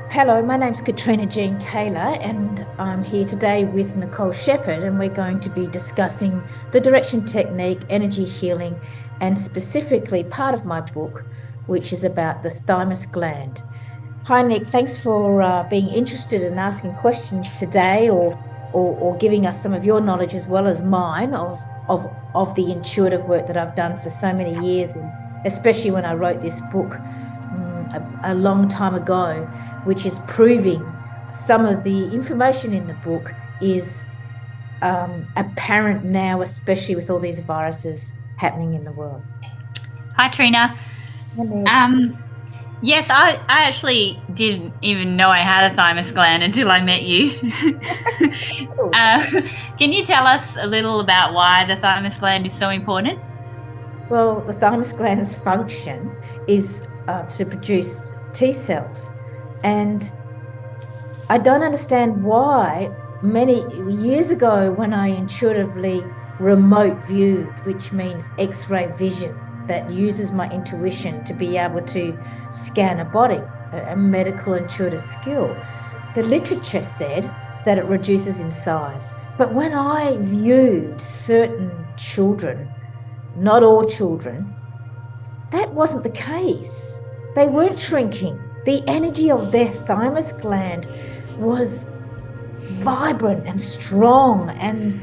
Hello, my name's Katrina Jean Taylor, and I'm here today with Nicole Shepherd, and we're going to be discussing the direction technique, energy healing, and specifically part of my book, which is about the thymus gland. Hi, Nick. Thanks for being interested in asking questions today, or giving us some of your knowledge as well as mine of the intuitive work that I've done for so many years, and especially when I wrote this book a long time ago, which is proving some of the information in the book is apparent now, especially with all these viruses happening in the world. Hi, Trina. Yes, I actually didn't even know I had a thymus gland until I met you. Cool. Can you tell us a little about why the thymus gland is so important? Well, the thymus gland's function is to produce T cells. And I don't understand why many years ago, when I intuitively remote viewed, which means X-ray vision, that uses my intuition to be able to scan a body, a medical intuitive skill. The literature said that it reduces in size. But when I viewed certain children, not all children, that wasn't the case. They weren't shrinking. The energy of their thymus gland was vibrant and strong, and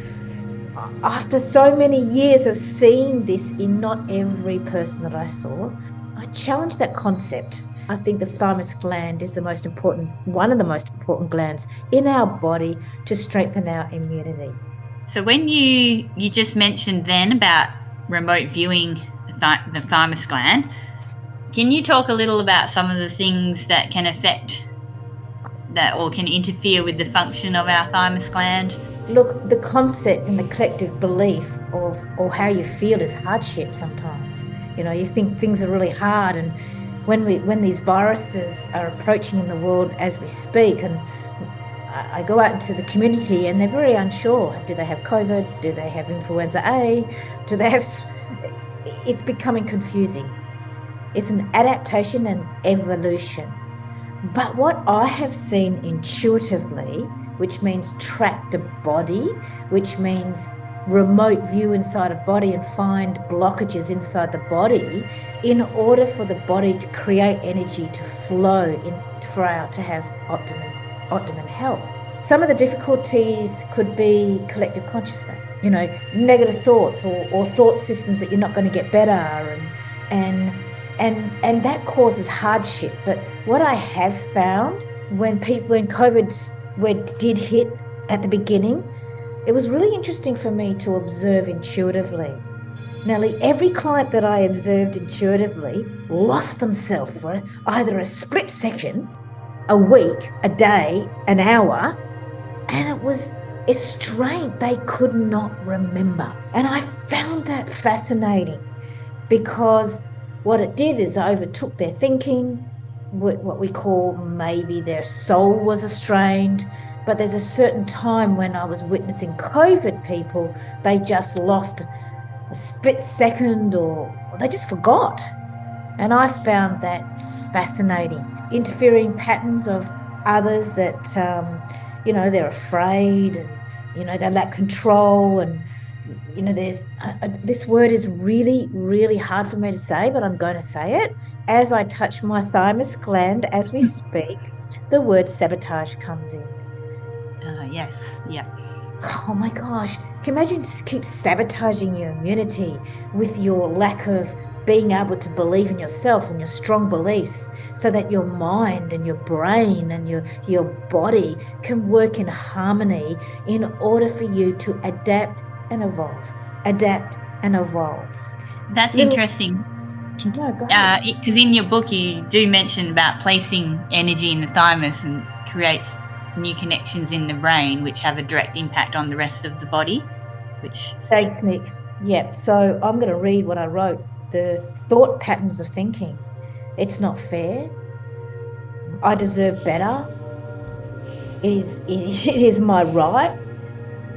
after so many years of seeing this in not every person that I saw, I challenged that concept. I think the thymus gland is one of the most important glands in our body to strengthen our immunity. So when you just mentioned then about remote viewing the thymus gland, can you talk a little about some of the things that can affect that or can interfere with the function of our thymus gland? Look, the concept and the collective belief or how you feel is hardship sometimes. You think things are really hard, and when these viruses are approaching in the world as we speak, and I go out into the community and they're very unsure. Do they have COVID? Do they have influenza A? Do they have... It's becoming confusing. It's an adaptation and evolution. But what I have seen intuitively, which means track the body, which means remote view inside a body and find blockages inside the body in order for the body to create energy to flow to have optimum health. Some of the difficulties could be collective consciousness, negative thoughts or thought systems that you're not going to get better, and that causes hardship. But what I have found when COVID did hit at the beginning, it was really interesting for me to observe intuitively. Nearly every client that I observed intuitively lost themselves for either a split second, a week, a day, an hour, and it was a strain they could not remember. And I found that fascinating because what it did is overtook their thinking, what we call maybe their soul was strained. But there's a certain time when I was witnessing COVID people, they just lost a split second or they just forgot. And I found that fascinating. Interfering patterns of others that, they're afraid and, they lack control. And, there's this word is really, really hard for me to say, but I'm going to say it. As I touch my thymus gland as we speak, the word sabotage comes in. Yes, yeah. Oh my gosh, can you imagine keep sabotaging your immunity with your lack of being able to believe in yourself and your strong beliefs so that your mind and your brain and your body can work in harmony in order for you to adapt and evolve. That's interesting. No, go ahead. Because in your book you do mention about placing energy in the thymus and creates new connections in the brain which have a direct impact on the rest of the body. Thanks, Nick. Yep. So I'm going to read what I wrote. The thought patterns of thinking. It's not fair. I deserve better. It is my right.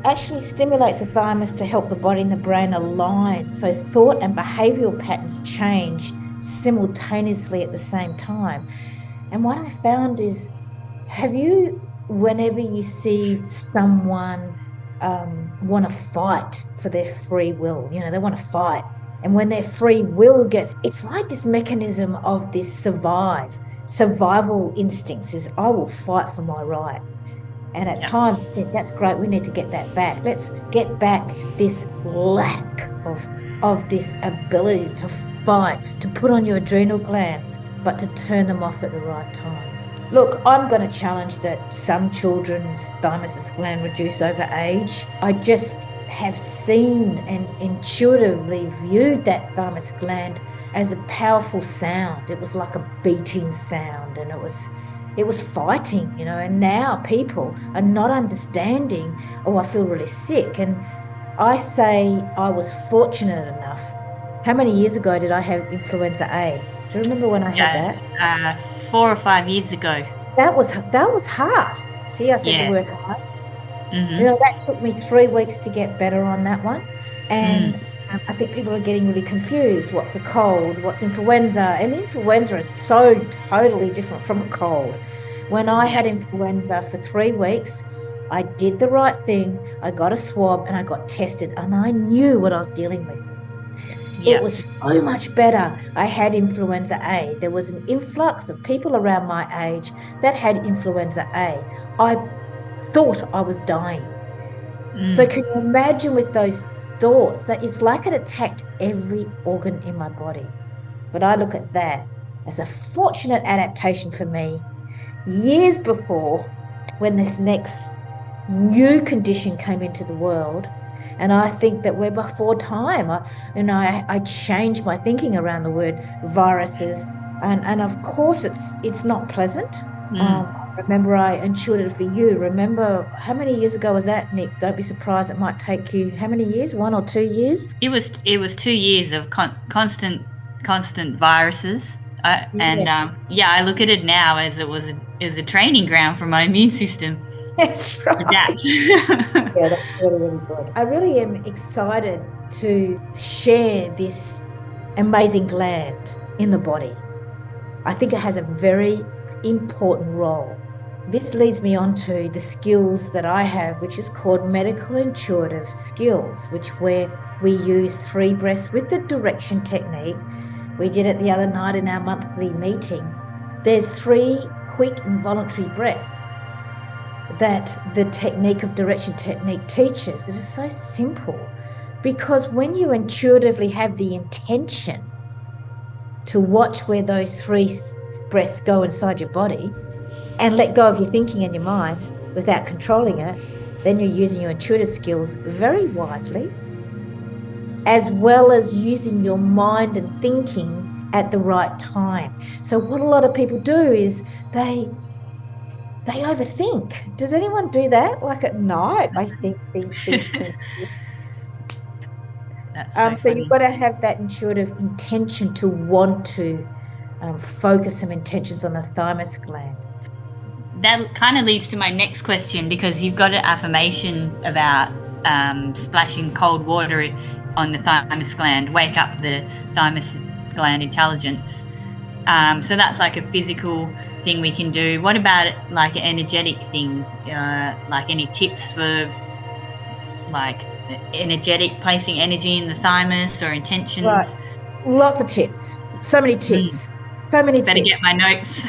Actually stimulates the thymus to help the body and the brain align. So thought and behavioral patterns change simultaneously at the same time. And what I found is Have you, whenever you see someone want to fight for their free will, they want to fight. And when their free will it's like this mechanism of this survival instincts is, I will fight for my right. And at Yeah. times, I think that's great. We need to get that back. Let's get back this lack of this ability to fight, to put on your adrenal glands, but to turn them off at the right time. Look, I'm going to challenge that some children's thymus gland reduce over age. I just have seen and intuitively viewed that thymus gland as a powerful sound. It was like a beating sound, and it was fighting, and now people are not understanding, oh, I feel really sick. And I say I was fortunate enough. How many years ago did I have influenza A? Do you remember when I had that? 4 or 5 years ago. That was hard. See, I said the Yeah. word hard. Mm-hmm. That took me 3 weeks to get better on that one. And I think people are getting really confused. What's a cold? What's influenza? And influenza is so totally different from a cold. When I had influenza for 3 weeks, I did the right thing. I got a swab and I got tested, and I knew what I was dealing with. Yeah. It was so much better. I had influenza A. There was an influx of people around my age that had influenza A. I thought I was dying. So can you imagine with those thoughts that it's like it attacked every organ in my body? But I look at that as a fortunate adaptation for me years before, when this next new condition came into the world. And I think that we're before time. I changed my thinking around the word viruses. And of course, it's not pleasant. Remember, I intuited for you. Remember, how many years ago was that, Nick? Don't be surprised. It might take you how many years? 1 or 2 years? It was 2 years of constant viruses. I look at it now as it was a training ground for my immune system. That's right. Adapt. Yeah, that's really, really good. I really am excited to share this amazing gland in the body. I think it has a very important role. This leads me on to the skills that I have, which is called medical intuitive skills, where we use 3 breaths with the direction technique. We did it the other night in our monthly meeting. There's 3 quick involuntary breaths that the technique of direction technique teaches. It is so simple, because when you intuitively have the intention to watch where those 3 breaths go inside your body and let go of your thinking and your mind without controlling it, then you're using your intuitive skills very wisely, as well as using your mind and thinking at the right time. So what a lot of people do is they overthink. Does anyone do that? Like at night, I think. So you've got to have that intuitive intention to want to focus some intentions on the thymus gland. That kind of leads to my next question, because you've got an affirmation about splashing cold water on the thymus gland, wake up the thymus gland intelligence. So that's like a physical thing we can do. What about like an energetic thing? Like any tips for like energetic, placing energy in the thymus or intentions? Right. Lots of tips. So many tips. So many Better tips. Get my notes.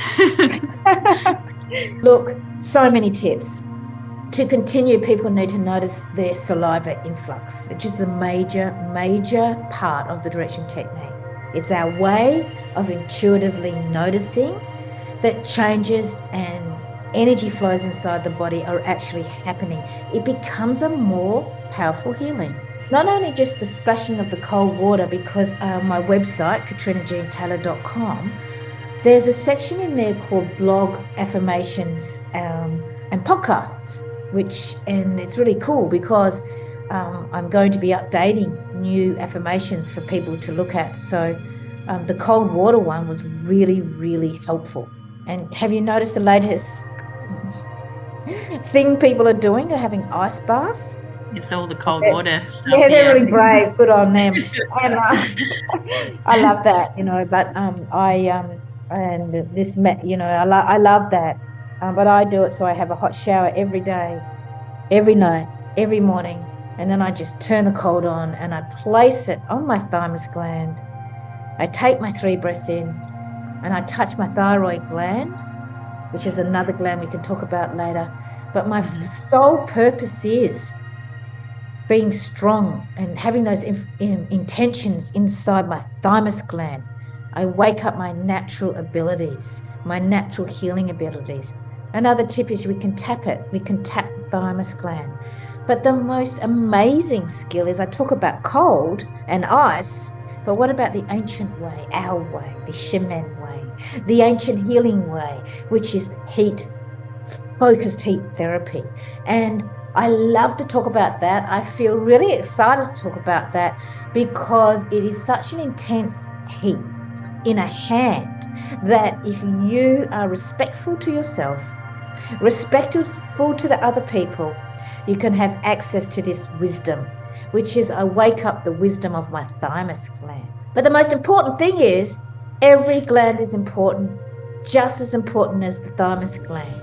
Look, so many tips. To continue, people need to notice their saliva influx, which is a major, major part of the direction technique. It's our way of intuitively noticing that changes and energy flows inside the body are actually happening. It becomes a more powerful healing. Not only just the splashing of the cold water, because my website, katrinajeantaylor.com, there's a section in there called blog affirmations and podcasts, and it's really cool because I'm going to be updating new affirmations for people to look at. So the cold water one was really, really helpful. And have you noticed the latest thing people are doing? They're having ice baths. It's all the cold water stuff. Yeah, they're really brave. Good on them. And I love that, but I love that. But I do it so I have a hot shower every day, every night, every morning. And then I just turn the cold on and I place it on my thymus gland. I take my 3 breaths in and I touch my thyroid gland, which is another gland we can talk about later. But my sole purpose is being strong and having those intentions inside my thymus gland. I wake up my natural abilities, my natural healing abilities. Another tip is we can tap it. We can tap the thymus gland. But the most amazing skill is I talk about cold and ice, but what about the ancient way, our way, the shaman way, the ancient healing way, which is heat, focused heat therapy. And I love to talk about that. I feel really excited to talk about that because it is such an intense heat in a hand that if you are respectful to yourself, respectful to the other people, you can have access to this wisdom, which is I wake up the wisdom of my thymus gland. But the most important thing is every gland is important, just as important as the thymus gland.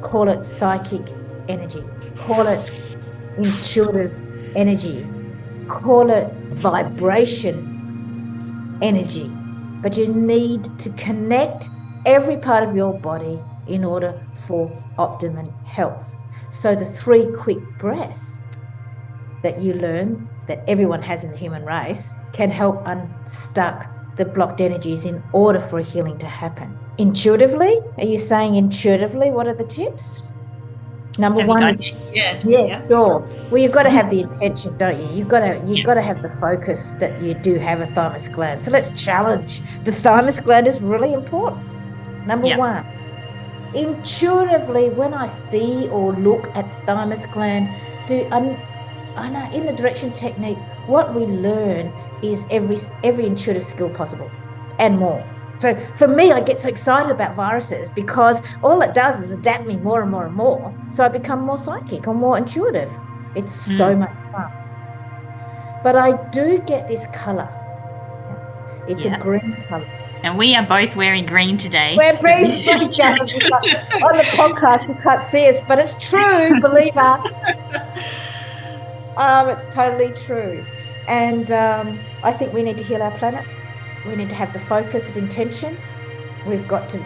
Call it psychic energy, call it intuitive energy, call it vibration energy. But you need to connect every part of your body in order for optimum health. So the 3 quick breaths that you learn that everyone has in the human race can help unstuck the blocked energies in order for a healing to happen. Intuitively, are you saying intuitively? What are the tips? Number Have you 1 got is it? Yeah. yes, sure. Well, you've got to have the intention, don't you? You've got to have the focus that you do have a thymus gland. So let's challenge. The thymus gland is really important. Number Yeah. 1, intuitively, when I see or look at the thymus gland, I know in the direction technique, what we learn is every intuitive skill possible and more. So for me, I get so excited about viruses because all it does is adapt me more and more and more. So I become more psychic or more intuitive. It's so much fun. But I do get this color. It's a green color. And we are both wearing green today. We're very on the podcast, you can't see us, but it's true. Believe us. It's totally true. And I think we need to heal our planet. We need to have the focus of intentions. We've got to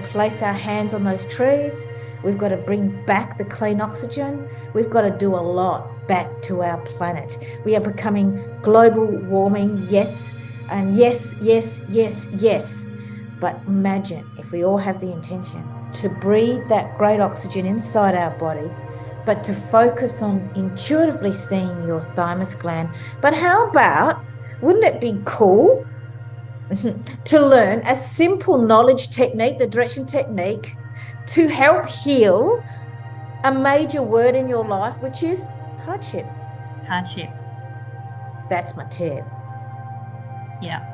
place our hands on those trees. We've got to bring back the clean oxygen. We've got to do a lot back to our planet. We are becoming global warming, yes, and yes, yes, yes, yes. But imagine if we all have the intention to breathe that great oxygen inside our body, but to focus on intuitively seeing your thymus gland. But how about, wouldn't it be cool to learn a simple knowledge technique, the direction technique, to help heal a major word in your life, which is hardship? Hardship. That's my tip. Yeah.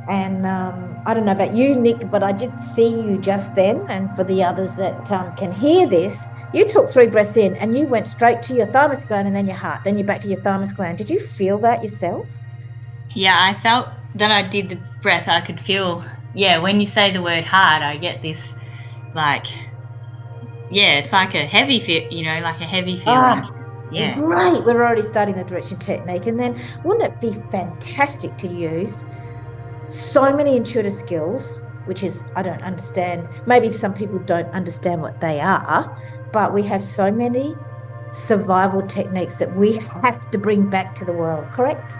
And I don't know about you, Nick, but I did see you just then. And for the others that can hear this, you took 3 breaths in and you went straight to your thymus gland and then your heart. Then you're back to your thymus gland. Did you feel that yourself? Yeah, I felt that I did the breath. I could feel, when you say the word hard, I get this, it's like a heavy feel, like a heavy feeling. Yeah. Great. We're already starting the direction technique. And then wouldn't it be fantastic to use so many intuitive skills, which is, I don't understand. Maybe some people don't understand what they are, but we have so many survival techniques that we have to bring back to the world, correct?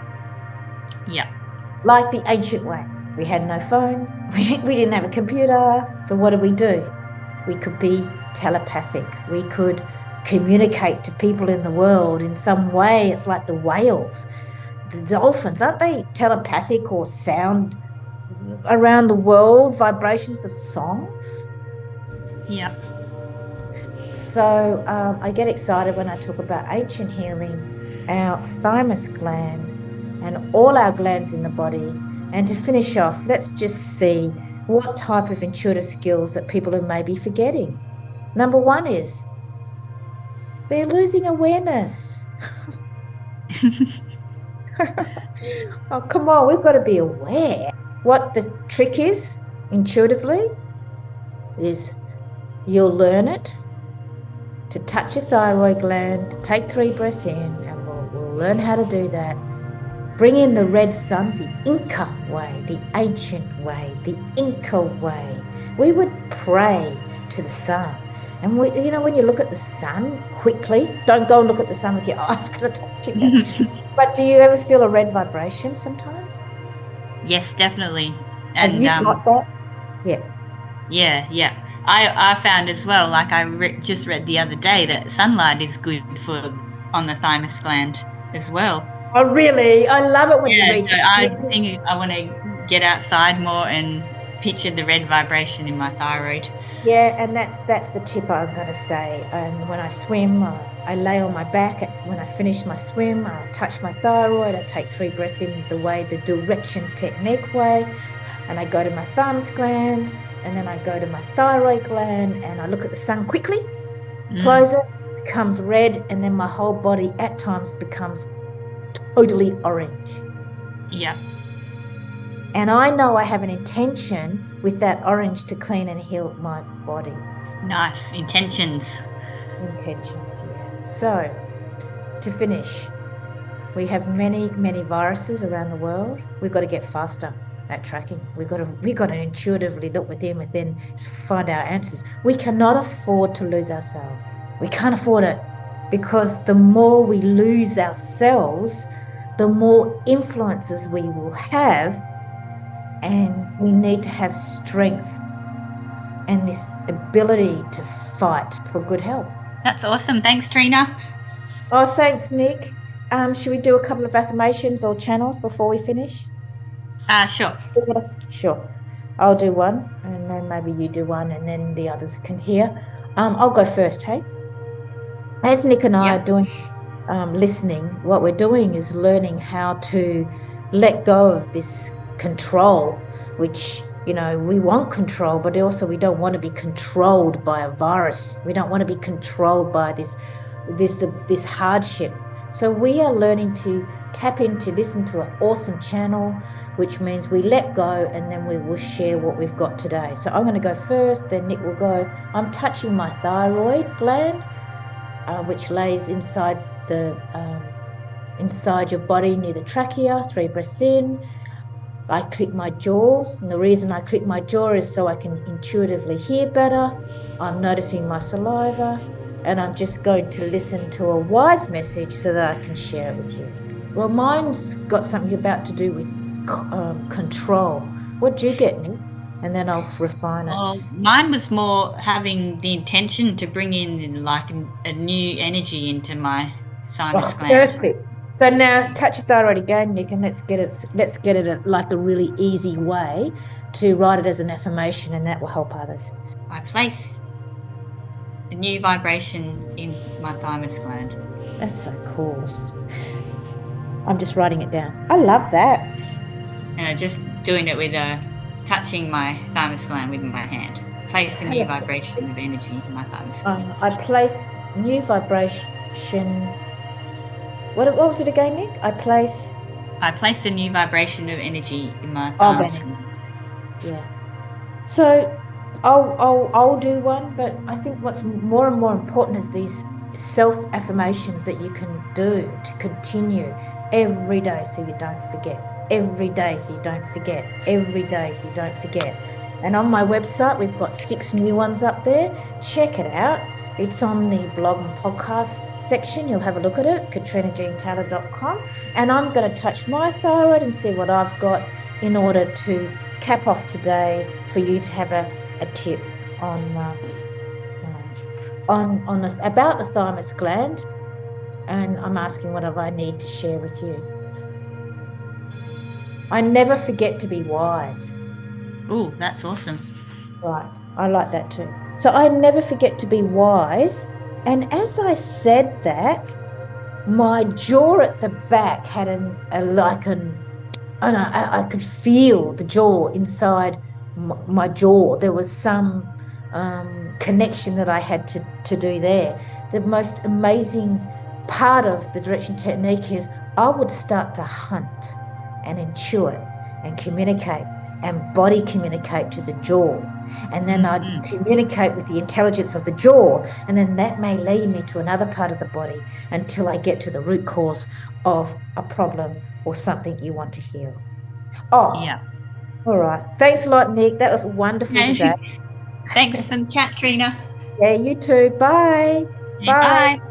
Yeah. Like the ancient ways. We had no phone. We didn't have a computer. So what did we do? We could be telepathic. We could communicate to people in the world in some way. It's like the whales. The dolphins, aren't they telepathic or sound around the world, vibrations of songs? Yeah. So I get excited when I talk about ancient healing, our thymus gland, and all our glands in the body. And to finish off, let's just see what type of intuitive skills that people are maybe forgetting. Number 1 is they're losing awareness. Oh, come on, we've got to be aware. What the trick is, intuitively, is You'll learn it to touch your thyroid gland, to take 3 breaths in, and we'll learn how to do that. Bring in the red sun, the Inca way, the ancient way, the Inca way. We would pray to the sun. And when you look at the sun quickly, don't go and look at the sun with your eyes because I told you that. But do you ever feel a red vibration sometimes? Yes, definitely. Have And you got that? Yeah. yeah. I found as well, like just read the other day, that sunlight is good for on the thymus gland as well. Oh, really? I love it when you Yeah, read so that. I Yes. think I want to get outside more and picture the red vibration in my thyroid. Yeah, and that's the tip I'm going to say. And when I swim, I lay on my back. When I finish my swim, I touch my thyroid. I take 3 breaths in the way, the direction technique way, and I go to my thymus gland, and then I go to my thyroid gland, and I look at the sun quickly, close it, becomes red, and then my whole body at times becomes totally orange. Yeah. And I know I have an intention with that orange to clean and heal my body. Nice. Intentions. Intentions, yeah. So, to finish, we have many, many viruses around the world. We've got to get faster at tracking. We've got to intuitively look within, find our answers. We cannot afford to lose ourselves. We can't afford it, because the more we lose ourselves, the more influences we will have, and we need to have strength and this ability to fight for good health. That's awesome. Thanks, Trina. Oh, thanks, Nick. Should we do a couple of affirmations or channels before we finish? Sure. Sure. I'll do one, and then maybe you do one, and then the others can hear. I'll go first, hey? As Nick and I are Yep. doing listening, what we're doing is learning how to let go of this control, which, we want control, but also we don't want to be controlled by a virus. We don't want to be controlled by this hardship. So we are learning to tap into, listen to an awesome channel, which means we let go, and then we will share what we've got today. So I'm going to go first, then Nick will go. I'm touching my thyroid gland, which lays inside your body near the trachea. 3 breaths in. I click my jaw, and the reason I click my jaw is so I can intuitively hear better. I'm noticing my saliva, and I'm just going to listen to a wise message so that I can share it with you. Well, mine's got something about to do with control. What do you get, Nick? And then I'll refine it. Well, mine was more having the intention to bring in like a new energy into my thymus gland. Perfect. So now touch your thyroid again, Nick, and let's get it at like a really easy way to write it as an affirmation, and that will help others. I place a new vibration in my thymus gland. That's so cool. I'm just writing it down. I love that. And I'm just doing it with touching my thymus gland with my hand. Place a new vibration of energy in my thymus gland. I place new vibration. What was it again, Nick? I place a new vibration of energy in my thymus gland. Yeah. So I'll do one, but I think what's more and more important is these self-affirmations that you can do to continue every day so you don't forget. Every day so you don't forget. Every day so you don't forget. And on my website, we've got 6 new ones up there. Check it out. It's on the blog and podcast section. You'll have a look at it, katrinajeantaylor.com. And I'm going to touch my thyroid and see what I've got in order to cap off today for you to have a tip about the thymus gland. And I'm asking whatever I need to share with you. I never forget to be wise. Oh, that's awesome. Right. I like that too. So I never forget to be wise. And as I said that, my jaw at the back had I could feel the jaw inside my jaw. There was some connection that I had to do there. The most amazing part of the direction technique is I would start to hunt and intuit and communicate and body communicate to the jaw. And then I'd communicate with the intelligence of the jaw. And then that may lead me to another part of the body until I get to the root cause of a problem or something you want to heal. Oh, Yeah. all right. Thanks a lot, Nick. That was wonderful today. Thanks for the chat, Trina. Yeah, you too. Bye. Okay, Bye. bye.